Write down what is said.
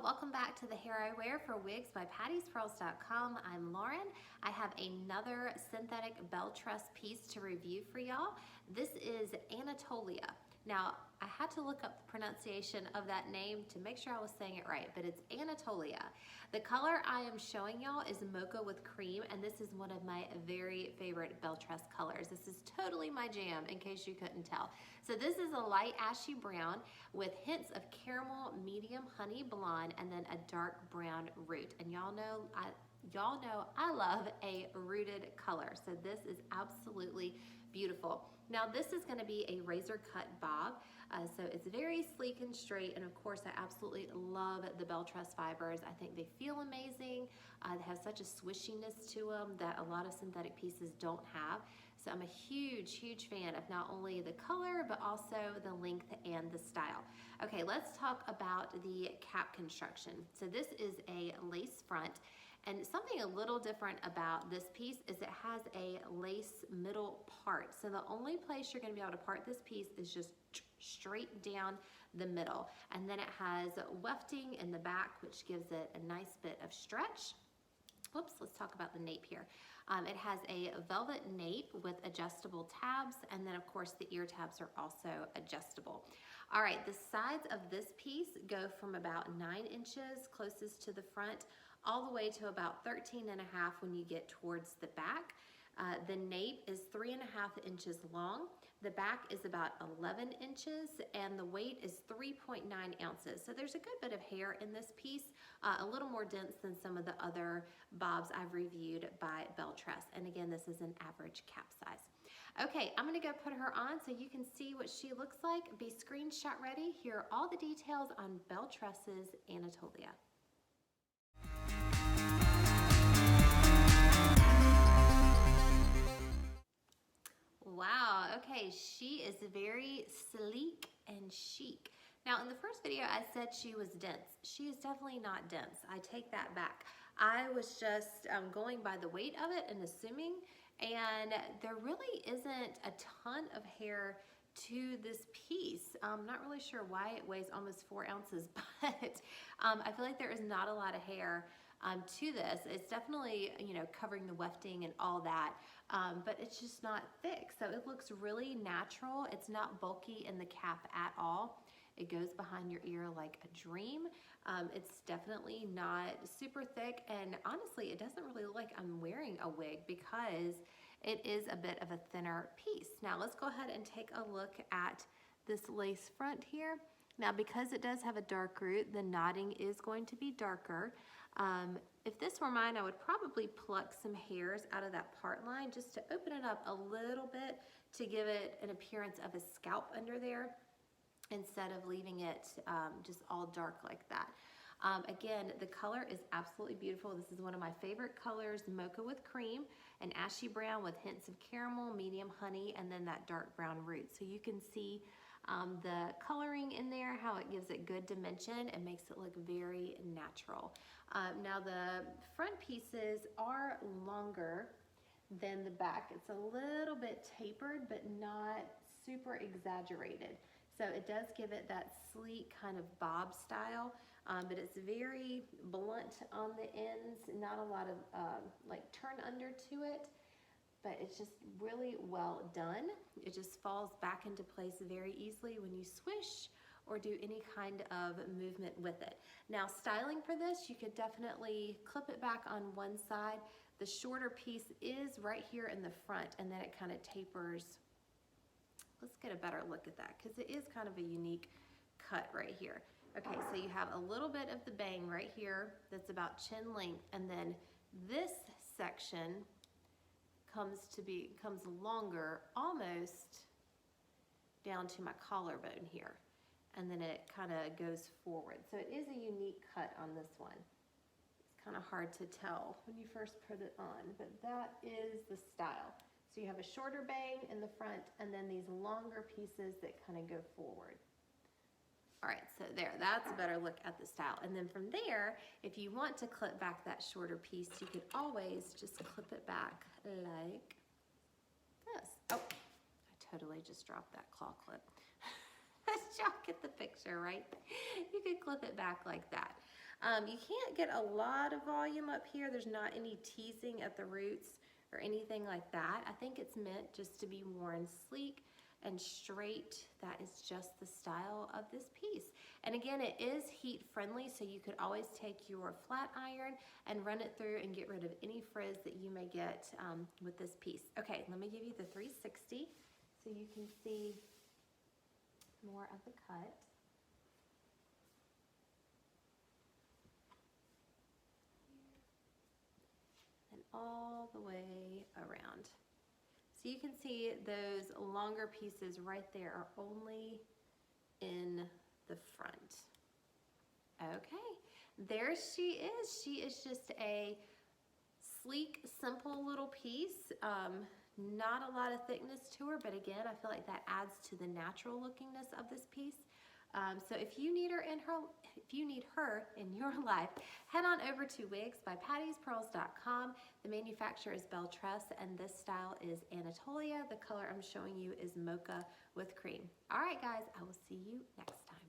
welcome back to the hair I wear for wigs by Patty'sPearls.com. I'm Lauren. I have another synthetic Belle Tress piece to review for y'all. This is Anatolia. Now, I had to look up the pronunciation of that name to make sure I was saying it right, but it's Anatolia. The color I am showing y'all is Mocha with cream, and this is one of my very favorite Belle Tress colors. This is totally my jam, in case you couldn't tell. So this is a light ashy brown with hints of caramel, medium honey blonde, and then a dark brown root. And y'all know I love a rooted color, so this is absolutely beautiful. Now this is going to be a razor cut bob, so it's very sleek and straight, and of course I absolutely love the Belle Tress fibers. I think they feel amazing. They have such a swishiness to them that a lot of synthetic pieces don't have. So I'm a huge fan of not only the color, but also the length and the style. Okay, let's talk about the cap construction. So this is a lace front, and something a little different about this piece is it has a lace middle part. So the only place you're gonna be able to part this piece is just straight down the middle. And then it has wefting in the back, which gives it a nice bit of stretch. Oops, let's talk about the nape here. It has a velvet nape with adjustable tabs, and then of course the ear tabs are also adjustable. All right, the sides of this piece go from about 9 inches closest to the front, all the way to about 13 and a half when you get towards the back. The nape is 3.5 inches long. The back is about 11 inches, and the weight is 3.9 ounces. So there's a good bit of hair in this piece, a little more dense than some of the other bobs I've reviewed by Belle Tress. And again, this is an average cap size. Okay, I'm gonna go put her on so you can see what she looks like. Be screenshot ready. Here are all the details on Belle Tress's Anatolia. Wow, okay, she is very sleek and chic. Now, in the first video, I said she was dense. She is definitely not dense. I take that back. I was just going by the weight of it and assuming, and there really isn't a ton of hair to this piece. I'm not really sure why it weighs almost 4 ounces, but I feel like there is not a lot of hair to this. It's definitely, you know, covering the wefting and all that, but it's just not thick. So it looks really natural. It's not bulky in the cap at all. It goes behind your ear like a dream. It's definitely not super thick, and honestly, it doesn't really look like I'm wearing a wig because it is a bit of a thinner piece. Now let's go ahead and take a look at this lace front here. Now, because it does have a dark root, the knotting is going to be darker. If this were mine, I would probably pluck some hairs out of that part line just to open it up a little bit to give it an appearance of a scalp under there instead of leaving it just all dark like that. Again, the color is absolutely beautiful. This is one of my favorite colors, Mocha with cream, an ashy brown with hints of caramel, medium honey, and then that dark brown root. So you can see the coloring in there, how it gives it good dimension and makes it look very natural. Now the front pieces are longer than the back. It's a little bit tapered, but not super exaggerated. So it does give it that sleek kind of bob style, but it's very blunt on the ends, not a lot of like turn under to it, but it's just really well done. It just falls back into place very easily when you swish or do any kind of movement with it. Now, styling for this, you could definitely clip it back on one side. The shorter piece is right here in the front, and then it kind of tapers. Let's get a better look at that because it is kind of a unique cut right here. Okay, so you have a little bit of the bang right here that's about chin length, and then this section comes longer almost down to my collarbone here, and then it kind of goes forward. So it is a unique cut on this one. It's kind of hard to tell when you first put it on, but that is the style. So you have a shorter bang in the front and then these longer pieces that kind of go forward. All right, so there, that's a better look at the style. And then from there, if you want to clip back that shorter piece, you could always just clip it back like this. Oh, I totally just dropped that claw clip. Y'all get the picture, right? You could clip it back like that. You can't get a lot of volume up here. There's not any teasing at the roots or anything like that. I think it's meant just to be worn sleek and straight. That is just the style of this piece. And again, it is heat friendly, so you could always take your flat iron and run it through and get rid of any frizz that you may get with this piece. Okay, let me give you the 360 so you can see more of the cut. And all the way around. So you can see those longer pieces right there are only in the front. Okay, there she is. She is just a sleek, simple little piece. Not a lot of thickness to her, but again, I feel like that adds to the natural lookingness of this piece. So if you need her in your life, head on over to wigsbypattiespearls.com. The manufacturer is Belle Tress, and this style is Anatolia. The color I'm showing you is Mocha with cream. All right, guys, I will see you next time.